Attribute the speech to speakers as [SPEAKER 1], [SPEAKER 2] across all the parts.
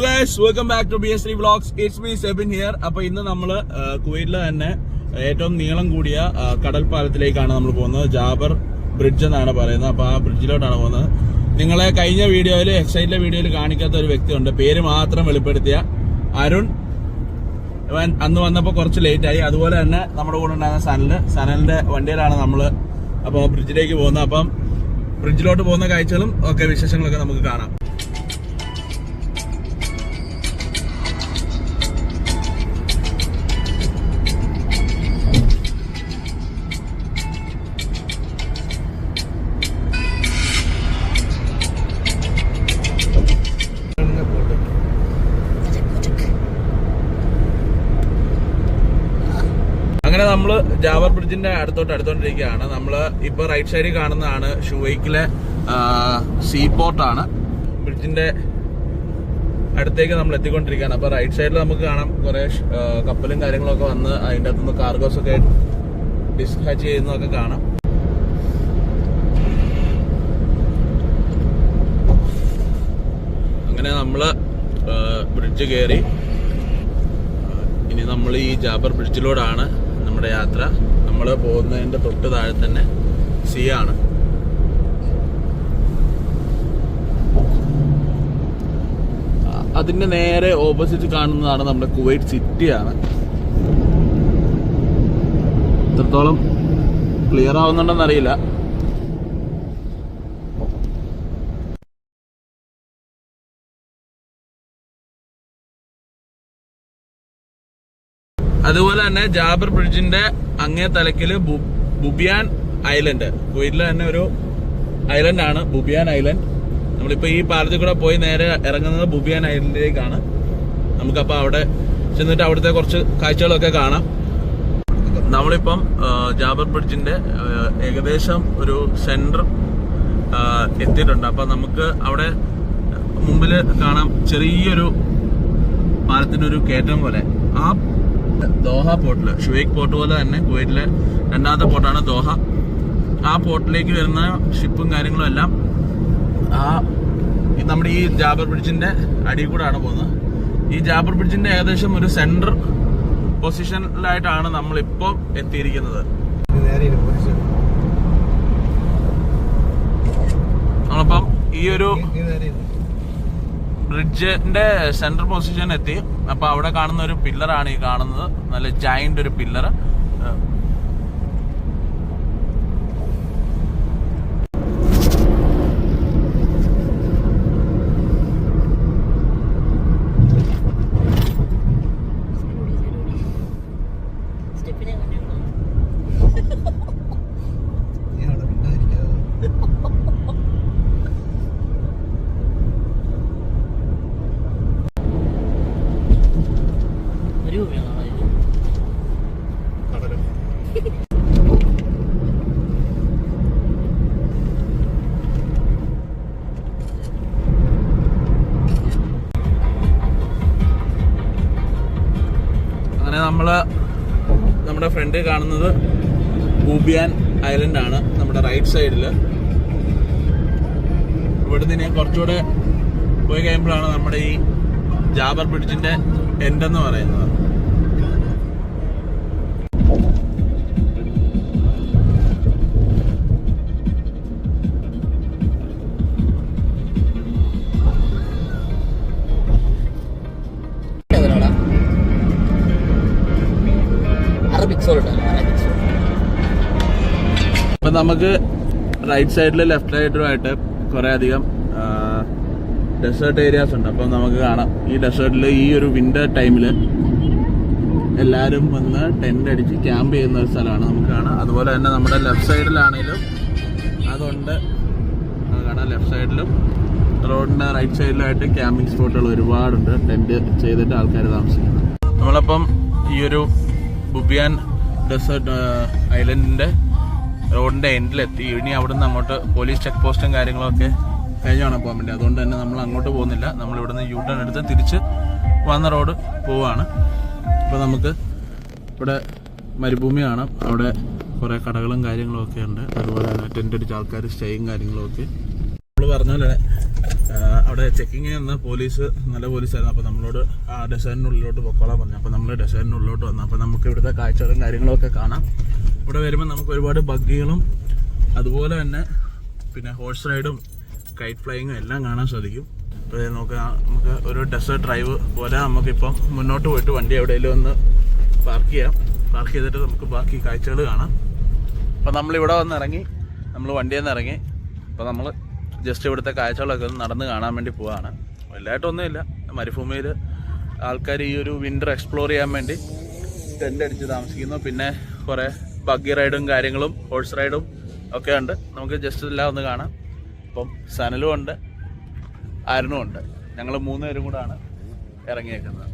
[SPEAKER 1] Guys, welcome back to BS3 Vlogs. It's me Sebin here. അപ്പോൾ ഇന്ന് നമ്മൾ കുവൈറ്റിലെ തന്നെ ഏറ്റവും നീളം കൂടിയ കടൽപ്പാലത്തിലേക്കാണ് നമ്മൾ പോകുന്നത്. ജാബർ ബ്രിഡ്ജ് എന്നാണ് പറയുന്നത്. അപ്പോൾ ആ ബ്രിഡ്ജിലോട്ടാണ് പോകുന്നത്. നിങ്ങളെ കഴിഞ്ഞ വീഡിയോയിൽ എക്സൈറ്റിലെ വീഡിയോയിൽ കാണിക്കാത്ത ഒരു വ്യക്തിയുണ്ട്, പേര് മാത്രം വെളിപ്പെടുത്തിയ അരുൺ. അന്ന് വന്നപ്പോൾ കുറച്ച് ലേറ്റ് ആയി. അതുപോലെ തന്നെ നമ്മുടെ കൂടെ ഉണ്ടായിരുന്ന സനലിന്റെ വണ്ടിയിലാണ് നമ്മൾ അപ്പോൾ ബ്രിഡ്ജിലേക്ക് പോകുന്നത്. അപ്പം ബ്രിഡ്ജിലോട്ട് പോകുന്ന കാഴ്ചകളും ഒക്കെ വിശേഷങ്ങളൊക്കെ നമുക്ക് കാണാം. അങ്ങനെ നമ്മള് ജാബർ ബ്രിഡ്ജിന്റെ അടുത്തോണ്ടിരിക്കുകയാണ്. നമ്മള് ഇപ്പൊ റൈറ്റ് സൈഡിൽ കാണുന്നതാണ് ഷുവൈക്കിലെ സീ പോർട്ടാണ്. ബ്രിഡ്ജിന്റെ അടുത്തേക്ക് നമ്മൾ എത്തിക്കൊണ്ടിരിക്കുകയാണ്. അപ്പൊ റൈറ്റ് സൈഡിൽ നമുക്ക് കാണാം കുറെ കപ്പലും കാര്യങ്ങളൊക്കെ വന്ന് അതിൻ്റെ അകത്തുനിന്ന് കാർഗോസ് ഒക്കെ ഡിസ്പാച്ച് ചെയ്യുന്നതൊക്കെ കാണാം. അങ്ങനെ നമ്മള് ബ്രിഡ്ജ് കയറി. ഇനി നമ്മൾ ഈ ജാബർ ബ്രിഡ്ജിലൂടെയാണ് നമ്മുടെ യാത്ര. നമ്മൾ പോകുന്നതിന്റെ തൊട്ട് താഴെ തന്നെ സീ ആണ്. അതിന്റെ നേരെ ഓപ്പോസിറ്റ് കാണുന്നതാണ് നമ്മുടെ കുവൈറ്റ് സിറ്റിയാണ്. എത്രത്തോളം ക്ലിയർ ആവുന്നുണ്ടെന്ന് അറിയില്ല. അതുപോലെ തന്നെ ജാബർ ബ്രിഡ്ജിന്റെ അങ്ങേ തലക്കില് ബുബിയാൻ ഐലൻഡ്, കുവൈറ്റിലെ തന്നെ ഒരു ഐലൻഡ് ആണ് ബുബിയാൻ ഐലൻഡ്. നമ്മളിപ്പോ ഈ പാലത്തിൽ കൂടെ പോയി നേരെ ഇറങ്ങുന്നത് ബുബിയാൻ ഐലൻഡിലേക്കാണ്. നമുക്കപ്പോൾ അവിടെ ചെന്നിട്ട് അവിടുത്തെ കുറച്ച് കാഴ്ചകളൊക്കെ കാണാം. നമ്മളിപ്പം ജാബർ ബ്രിഡ്ജിന്റെ ഏകദേശം ഒരു സെന്റർ എത്തിയിട്ടുണ്ട്. അപ്പൊ നമുക്ക് അവിടെ മുമ്പില് കാണാം ചെറിയൊരു പാലത്തിന്റെ ഒരു കയറ്റം പോലെ. ആ ദോഹ പോർട്ടില്, ഷുവൈക്ക് പോർട്ട് പോലെ തന്നെ കുവൈറ്റിലെ രണ്ടാമത്തെ പോർട്ടാണ് ദോഹ. ആ പോർട്ടിലേക്ക് വരുന്ന ഷിപ്പും കാര്യങ്ങളും എല്ലാം നമ്മുടെ ഈ ജാബർ ബ്രിഡ്ജിന്റെ അടിയിൽ കൂടെയാണ് പോകുന്നത്. ഈ ജാബർ ബ്രിഡ്ജിന്റെ ഏകദേശം ഒരു സെന്റർ പൊസിഷനിലായിട്ടാണ് നമ്മളിപ്പോ എത്തിയിരിക്കുന്നത്. നമ്മളിപ്പം ഈ ഒരു ബ്രിഡ്ജിന്റെ സെൻട്രൽ പൊസിഷൻ എത്തി. അപ്പൊ അവിടെ കാണുന്ന ഒരു പില്ലറാണ് ഈ കാണുന്നത്, നല്ല ജയന്റ് ഒരു പില്ലർ. നമ്മള് നമ്മുടെ ഫ്രണ്ട് കാണുന്നത് ബുബിയാൻ ഐലൻഡ് ആണ്, നമ്മുടെ റൈറ്റ് സൈഡില്. ഇവിടുന്ന് ഇനി കുറച്ചുകൂടെ പോയി കഴിയുമ്പോഴാണ് നമ്മുടെ ഈ ജാബർ ബ്രിഡ്ജിന്റെ എൻഡ് എന്ന് പറയുന്നത്. അപ്പൊ നമുക്ക് റൈറ്റ് സൈഡില് ലെഫ്റ്റ് സൈഡിലുമായിട്ട് കുറെ അധികം ഡെസേർട്ട് ഏരിയാസ് ഉണ്ട്. അപ്പം നമുക്ക് കാണാം ഈ ഡെസേർട്ടിൽ ഈ ഒരു വിന്റർ ടൈമിൽ എല്ലാവരും വന്ന് ടെന്റ് അടിച്ച് ക്യാമ്പ് ചെയ്യുന്ന ഒരു സ്ഥലമാണ് നമുക്ക് കാണാം. അതുപോലെ തന്നെ നമ്മുടെ ലെഫ്റ്റ് സൈഡിലാണെങ്കിലും അതുണ്ട്, കാണാം. ലെഫ്റ്റ് സൈഡിലും റോഡിന്റെ റൈറ്റ് സൈഡിലായിട്ട് ക്യാമ്പിംഗ് സ്പോട്ടുകൾ ഒരുപാടുണ്ട്, ടെന്റ് ചെയ്തിട്ട് ആൾക്കാർ താമസിക്കുന്നത്. നമ്മളപ്പം ഈ ഒരു ബുബിയാൻ ഡെസേർട്ട് ഐലൻഡിന്റെ റോഡിന്റെ എൻഡിലെത്തി. ഇനി അവിടുന്ന് അങ്ങോട്ട് പോലീസ് ചെക്ക് പോസ്റ്റും കാര്യങ്ങളൊക്കെ കഴിഞ്ഞാണ് പോകാൻ വേണ്ടി. അതുകൊണ്ട് തന്നെ നമ്മൾ അങ്ങോട്ട് പോകുന്നില്ല. നമ്മൾ ഇവിടുന്ന് യു ടേൺ എടുത്ത് തിരിച്ച് വന്ന റോഡ് പോവാണ്. അപ്പോൾ നമുക്ക് ഇവിടെ മരുഭൂമി കാണാം. അവിടെ കുറേ കടകളും കാര്യങ്ങളും ഒക്കെ ഉണ്ട്. അതുപോലെ തന്നെ ടെൻ്റ് അടിച്ച ആൾക്കാർ സ്റ്റേയും കാര്യങ്ങളും ഒക്കെ. നമ്മൾ പറഞ്ഞ പോലെ അവിടെ ചെക്കിങ് ചെയ്യുന്ന പോലീസ് നല്ല പോലീസായിരുന്നു. അപ്പോൾ നമ്മളോട് ആ ഡെസേർട്ടിനുള്ളിലോട്ട് പൊക്കോളാൻ പറഞ്ഞു. അപ്പോൾ നമ്മൾ ഡെസേർട്ടിനുള്ളിലോട്ട് വന്നു. അപ്പോൾ നമുക്ക് ഇവിടുത്തെ കാഴ്ചകളും കാര്യങ്ങളൊക്കെ കാണാം. ഇവിടെ വരുമ്പോൾ നമുക്ക് ഒരുപാട് ബഗ്ഗികളും അതുപോലെ തന്നെ പിന്നെ ഹോഴ്സ് റൈഡും കൈറ്റ് ഫ്ലൈയിങ്ങും എല്ലാം കാണാൻ സാധിക്കും. അപ്പോൾ നമുക്ക് ഒരു ഡെസേർട്ട് ഡ്രൈവ് പോലെ നമുക്കിപ്പം മുന്നോട്ട് പോയിട്ട് വണ്ടി എവിടെയെങ്കിലും ഒന്ന് പാർക്ക് ചെയ്യാം. പാർക്ക് ചെയ്തിട്ട് നമുക്ക് ബാക്കി കാഴ്ചകൾ കാണാം. അപ്പോൾ നമ്മളിവിടെ വന്ന് ഇറങ്ങി, നമ്മൾ വണ്ടിയിൽ നിന്ന് ഇറങ്ങി. അപ്പോൾ നമ്മൾ ജസ്റ്റ് ഇവിടുത്തെ കാഴ്ചകളൊക്കെ ഒന്ന് നടന്ന് കാണാൻ വേണ്ടി പോവുകയാണ്. വലുതായിട്ടൊന്നുമില്ല. മരുഭൂമിയിൽ ആൾക്കാർ ഈ ഒരു വിൻ്റർ എക്സ്പ്ലോർ ചെയ്യാൻ വേണ്ടി ടെൻ്റ് അടിച്ച് താമസിക്കുന്നു. പിന്നെ കുറേ ബഗ്ഗി റൈഡും കാര്യങ്ങളും ഹോഴ്സ് റൈഡും ഒക്കെ ഉണ്ട്. നമുക്ക് ജസ്റ്റ് എല്ലാം ഒന്ന് കാണാം. ഇപ്പം സനലും ഉണ്ട്, ആരനും ഉണ്ട്. ഞങ്ങൾ 3 പേരും കൂടാണ് ഇറങ്ങിയേക്കുന്നത്.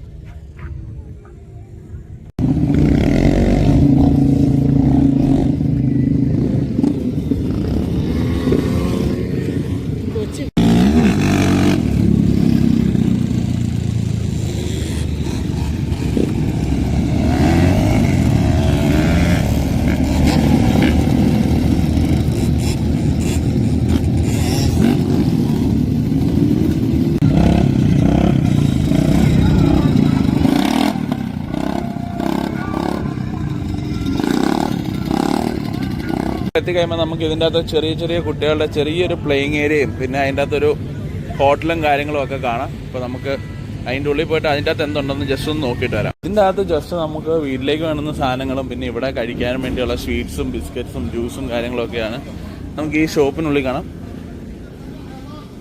[SPEAKER 1] എത്തിക്കഴിയുമ്പോൾ നമുക്ക് ഇതിൻ്റെ അകത്ത് ചെറിയ ചെറിയ കുട്ടികളുടെ ചെറിയൊരു പ്ലേയിങ് ഏരിയയും പിന്നെ അതിൻ്റെ അകത്തൊരു ഹോട്ടലും കാര്യങ്ങളും ഒക്കെ കാണാം. അപ്പോൾ നമുക്ക് അതിൻ്റെ ഉള്ളിൽ പോയിട്ട് അതിൻ്റെ അകത്ത് എന്തുണ്ടെന്ന് ജസ്റ്റ് ഒന്ന് നോക്കിയിട്ട് വരാം. ഇതിൻ്റെ അകത്ത് ജസ്റ്റ് നമുക്ക് വീട്ടിലേക്ക് വേണ്ടുന്ന സാധനങ്ങളും പിന്നെ ഇവിടെ കഴിക്കാനും വേണ്ടിയുള്ള സ്വീറ്റ്സും ബിസ്ക്കറ്റ്സും ജ്യൂസും കാര്യങ്ങളൊക്കെയാണ് നമുക്ക് ഈ ഷോപ്പിനുള്ളിൽ കാണാം.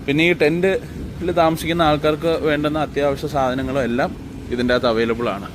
[SPEAKER 1] പിന്നെ ഈ ടെൻറ്റിൽ താമസിക്കുന്ന ആൾക്കാർക്ക് വേണ്ടുന്ന അത്യാവശ്യ സാധനങ്ങളും എല്ലാം ഇതിൻ്റെ അകത്ത് അവൈലബിൾ ആണ്.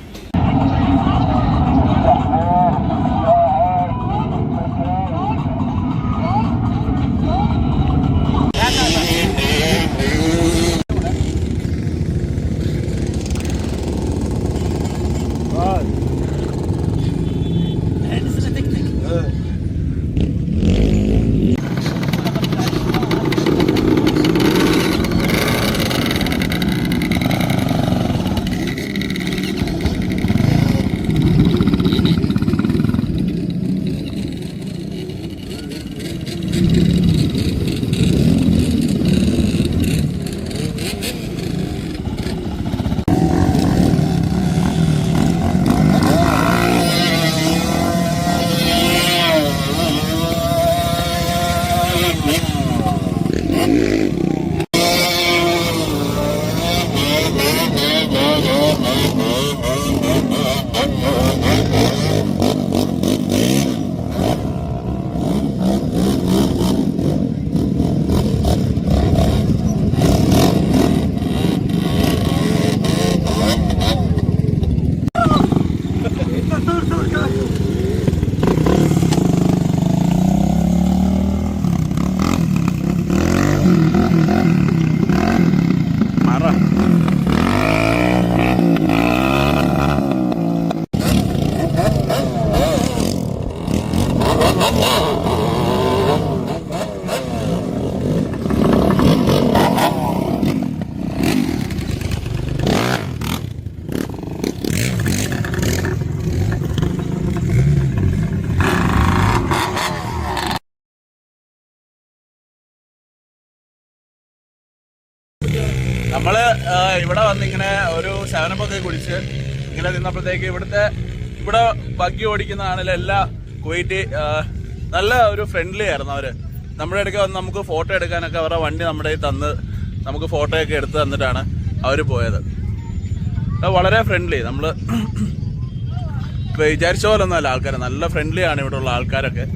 [SPEAKER 1] നമ്മള് ഇവിടെ വന്നിങ്ങനെ ഒരു 7up ഒക്കെ കുടിച്ച് ഇങ്ങനെ നിന്നപ്പോഴത്തേക്ക് ഇവിടെ ബഗ്ഗി ഓടിക്കുന്ന ആണെങ്കിലും എല്ലാ കുവൈറ്റ് നല്ല ഒരു ഫ്രണ്ട്ലി ആയിരുന്നു. അവര് നമ്മുടെ ഇടയ്ക്ക് വന്ന് നമുക്ക് ഫോട്ടോ എടുക്കാനൊക്കെ അവരുടെ വണ്ടി നമ്മുടെ തന്ന് നമുക്ക് ഫോട്ടോയൊക്കെ എടുത്ത് തന്നിട്ടാണ് അവർ പോയത്. വളരെ ഫ്രണ്ട്ലി. നമ്മൾ വിചാരിച്ച പോലെ ഒന്നുമല്ല ആൾക്കാർ, നല്ല ഫ്രണ്ട്ലിയാണ് ഇവിടെ ഉള്ള ആൾക്കാരൊക്കെ.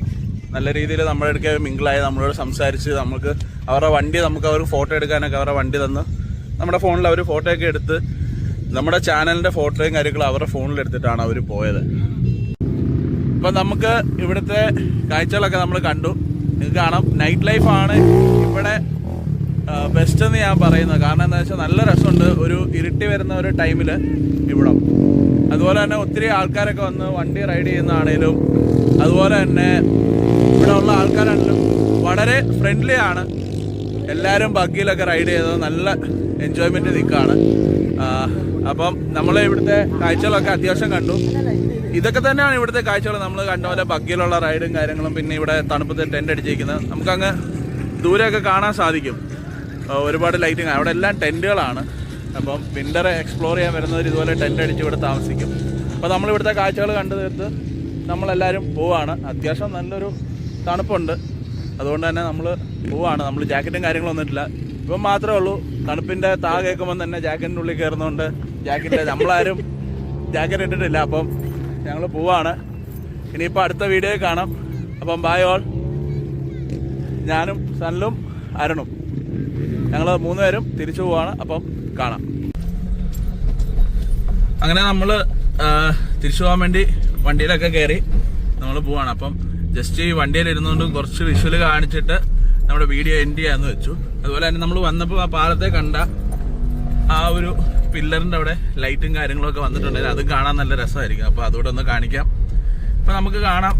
[SPEAKER 1] നല്ല രീതിയിൽ നമ്മുടെ അടുക്കെ മിങ്കിളായി നമ്മളോട് സംസാരിച്ച് നമുക്ക് അവരുടെ വണ്ടി അവർക്ക് ഫോട്ടോ എടുക്കാനൊക്കെ അവരുടെ വണ്ടി തന്ന് നമ്മുടെ ഫോണിൽ അവർ ഫോട്ടോയൊക്കെ എടുത്ത് നമ്മുടെ ചാനലിൻ്റെ ഫോട്ടോയും കാര്യങ്ങളും അവരുടെ ഫോണിൽ എടുത്തിട്ടാണ് അവർ പോയത്. ഇപ്പം നമുക്ക് ഇവിടുത്തെ കാഴ്ചകളൊക്കെ നമ്മൾ കണ്ടു. നിങ്ങൾക്ക് കാണാം, നൈറ്റ് ലൈഫാണ് ഇവിടെ ബെസ്റ്റ് എന്ന് ഞാൻ പറയുന്നത്. കാരണം എന്താ വെച്ചാൽ നല്ല രസമുണ്ട് ഒരു ഇരുട്ടി വരുന്ന ഒരു ടൈമിൽ ഇവിടെ. അതുപോലെ തന്നെ ഒത്തിരി ആൾക്കാരൊക്കെ വന്ന് വണ്ടി റൈഡ് ചെയ്യുന്നതാണേലും അതുപോലെ തന്നെ ഇവിടെ ഉള്ള ആൾക്കാരാണെങ്കിലും വളരെ ഫ്രണ്ട്ലി ആണ്. എല്ലാവരും ബഗ്ഗിയിലൊക്കെ റൈഡ് ചെയ്തത് നല്ല എൻജോയ്മെൻറ്റ് നിൽക്കുകയാണ്. അപ്പം നമ്മൾ ഇവിടുത്തെ കാഴ്ചകളൊക്കെ അത്യാവശ്യം കണ്ടു. ഇതൊക്കെ തന്നെയാണ് ഇവിടുത്തെ കാഴ്ചകൾ. നമ്മൾ കണ്ട പോലെ ബഗ്ഗിയിലുള്ള റൈഡും കാര്യങ്ങളും പിന്നെ ഇവിടെ തണുപ്പത്ത് ടെൻ്റ് അടിച്ചിരിക്കുന്നത് നമുക്കങ്ങ് ദൂരെയൊക്കെ കാണാൻ സാധിക്കും. ഒരുപാട് ലൈറ്റിങ്, അവിടെ എല്ലാം ടെൻറ്റുകളാണ്. അപ്പം വിൻ്റർ എക്സ്പ്ലോർ ചെയ്യാൻ വരുന്നവർ ഇതുപോലെ ടെൻ്റ് അടിച്ച് ഇവിടെ താമസിക്കും. അപ്പോൾ നമ്മളിവിടുത്തെ കാഴ്ചകൾ കണ്ടു തീർത്ത് നമ്മളെല്ലാവരും പോവാണ്. അത്യാവശ്യം നല്ലൊരു തണുപ്പുണ്ട്, അതുകൊണ്ട് തന്നെ നമ്മൾ പോവാണ്. നമ്മൾ ജാക്കറ്റും കാര്യങ്ങളൊന്നും ഇട്ടില്ല. ഇപ്പം മാത്രമേ ഉള്ളൂ തണുപ്പിൻ്റെ താ കേൾക്കുമ്പോൾ തന്നെ ജാക്കറ്റിൻ്റെ ഉള്ളിൽ കയറുന്നതുകൊണ്ട് നമ്മളാരും ജാക്കറ്റ് ഇട്ടിട്ടില്ല. അപ്പം ഞങ്ങൾ പോവാണ്. ഇനിയിപ്പോൾ അടുത്ത വീഡിയോയിൽ കാണാം. അപ്പം ബൈ ഓൾ. ഞാനും സനലും അരുണും ഞങ്ങൾ 3 പേരും തിരിച്ചു പോവാണ്. അപ്പം കാണാം. അങ്ങനെ നമ്മൾ തിരിച്ചു പോകാൻ വേണ്ടി വണ്ടിയിലൊക്കെ കയറി നമ്മൾ പോവാണ്. അപ്പം ജസ്റ്റ് ഈ വണ്ടിയിൽ ഇരുന്നുകൊണ്ട് കുറച്ച് വിഷ്വൽ കാണിച്ചിട്ട് നമ്മുടെ വീഡിയോ എൻഡ് ചെയ്യാമെന്ന് വെച്ചു. അതുപോലെ തന്നെ നമ്മൾ വന്നപ്പോൾ ആ പാലത്തെ കണ്ട ആ ഒരു പില്ലറിൻ്റെ അവിടെ ലൈറ്റും കാര്യങ്ങളൊക്കെ വന്നിട്ടുണ്ടെങ്കിൽ അത് കാണാൻ നല്ല രസമായിരിക്കും. അപ്പോൾ അതുകൂടെ ഒന്ന് കാണിക്കാം. അപ്പം നമുക്ക് കാണാം.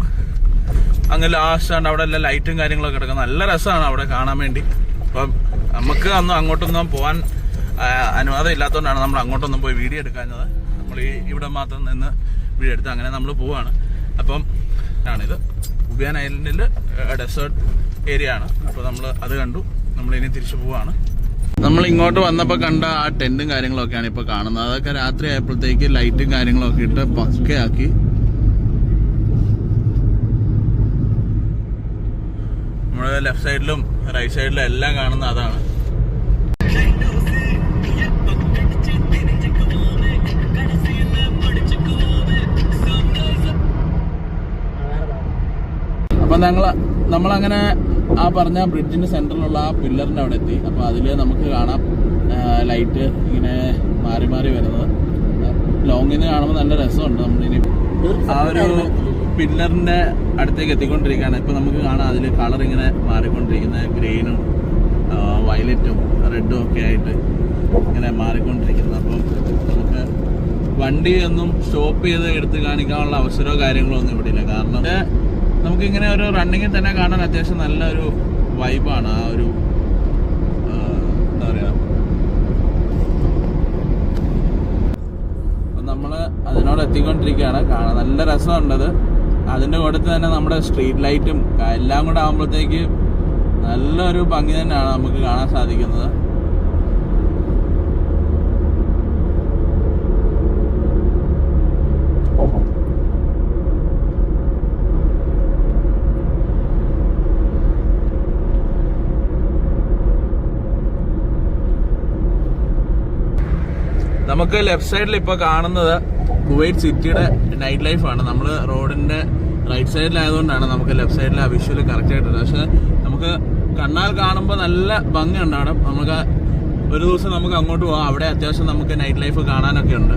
[SPEAKER 1] അങ്ങ് ലാസ്റ്റ് ആണ് അവിടെ എല്ലാം ലൈറ്റും കാര്യങ്ങളൊക്കെ കിടക്കുന്നത്. നല്ല രസമാണ് അവിടെ കാണാൻ വേണ്ടി. അപ്പം നമുക്ക് അന്ന് അങ്ങോട്ടൊന്നും പോകാൻ അനുവാദം ഇല്ലാത്തതുകൊണ്ടാണ് നമ്മൾ അങ്ങോട്ടൊന്നും പോയി വീഡിയോ എടുക്കാഞ്ഞത്. നമ്മൾ ഇവിടെ മാത്രം നിന്ന് വീഡിയോ എടുത്ത് അങ്ങനെ നമ്മൾ പോവാണ്. അപ്പം ആണിത് ഉബിയാൻ ഐലൻഡിൽ ഡെസേർട്ട് ഏരിയ ആണ്. അപ്പോൾ നമ്മൾ അത് കണ്ടു. നമ്മളിനി തിരിച്ചു പോവാണ്. നമ്മൾ ഇങ്ങോട്ട് വന്നപ്പോൾ കണ്ട ആ ടെൻറ്റും കാര്യങ്ങളൊക്കെയാണ് ഇപ്പോൾ കാണുന്നത്. അതൊക്കെ രാത്രി ആയപ്പോഴത്തേക്ക് ലൈറ്റും കാര്യങ്ങളൊക്കെ ഇട്ട് പക്കയാക്കി. നമ്മുടെ ലെഫ്റ്റ് സൈഡിലും റൈറ്റ് സൈഡിലും എല്ലാം കാണുന്ന അതാണ്. അപ്പം നമ്മളങ്ങനെ ആ പറഞ്ഞ ബ്രിഡ്ജിന്റെ സെന്ററിലുള്ള ആ പില്ലറിന്റെ അവിടെ എത്തി. അപ്പോൾ അതിൽ നമുക്ക് കാണാം ലൈറ്റ് ഇങ്ങനെ മാറി മാറി വരുന്നത്. ലോങ്ങിൽ നിന്ന് കാണുമ്പോൾ നല്ല രസമുണ്ട്. നമ്മളിനി ആ ഒരു പില്ലറിന്റെ അടുത്തേക്ക് എത്തിക്കൊണ്ടിരിക്കുകയാണ്. ഇപ്പൊ നമുക്ക് കാണാം അതിൽ കളർ ഇങ്ങനെ മാറിക്കൊണ്ടിരിക്കുന്നത്. ഗ്രീനും വയലറ്റും റെഡും ഒക്കെ ആയിട്ട് ഇങ്ങനെ മാറിക്കൊണ്ടിരിക്കുന്നത്. അപ്പം നമുക്ക് വണ്ടി ഒന്നും സ്റ്റോപ്പ് ചെയ്ത് എടുത്ത് കാണിക്കാനുള്ള അവസരമോ കാര്യങ്ങളോ ഒന്നും ഇവിടെ ഇല്ല. കാരണം നമുക്കിങ്ങനെ ഒരു റണ്ണിങ്ങിൽ തന്നെ കാണാൻ അത്യാവശ്യം നല്ലൊരു വൈബാണ്. ആ ഒരു എന്താ പറയുക, അപ്പം നമ്മൾ അതിനോട് എത്തിക്കൊണ്ടിരിക്കുകയാണ്. കാണാൻ നല്ല രസമുണ്ടത്. അതിൻ്റെ കൂടെ തന്നെ നമ്മുടെ സ്ട്രീറ്റ് ലൈറ്റും എല്ലാം കൂടെ ആകുമ്പോഴത്തേക്ക് നല്ലൊരു ഭംഗി തന്നെയാണ് നമുക്ക് കാണാൻ സാധിക്കുന്നത്. നമുക്ക് ലെഫ്റ്റ് സൈഡിൽ ഇപ്പോൾ കാണുന്നത് കുവൈറ്റ് സിറ്റിയുടെ നൈറ്റ് ലൈഫാണ്. നമ്മൾ റോഡിൻ്റെ റൈറ്റ് സൈഡിലായതുകൊണ്ടാണ് നമുക്ക് ലെഫ്റ്റ് സൈഡിൽ ആ വിഷ്വൽ കറക്റ്റ് ആയിട്ടുണ്ട്. പക്ഷെ നമുക്ക് കണ്ണാൽ കാണുമ്പോൾ നല്ല ഭംഗിയുണ്ടാണ്. നമുക്ക് ഒരു ദിവസം നമുക്ക് അങ്ങോട്ട് പോകാം. അവിടെ അത്യാവശ്യം നമുക്ക് നൈറ്റ് ലൈഫ് കാണാനൊക്കെ ഉണ്ട്.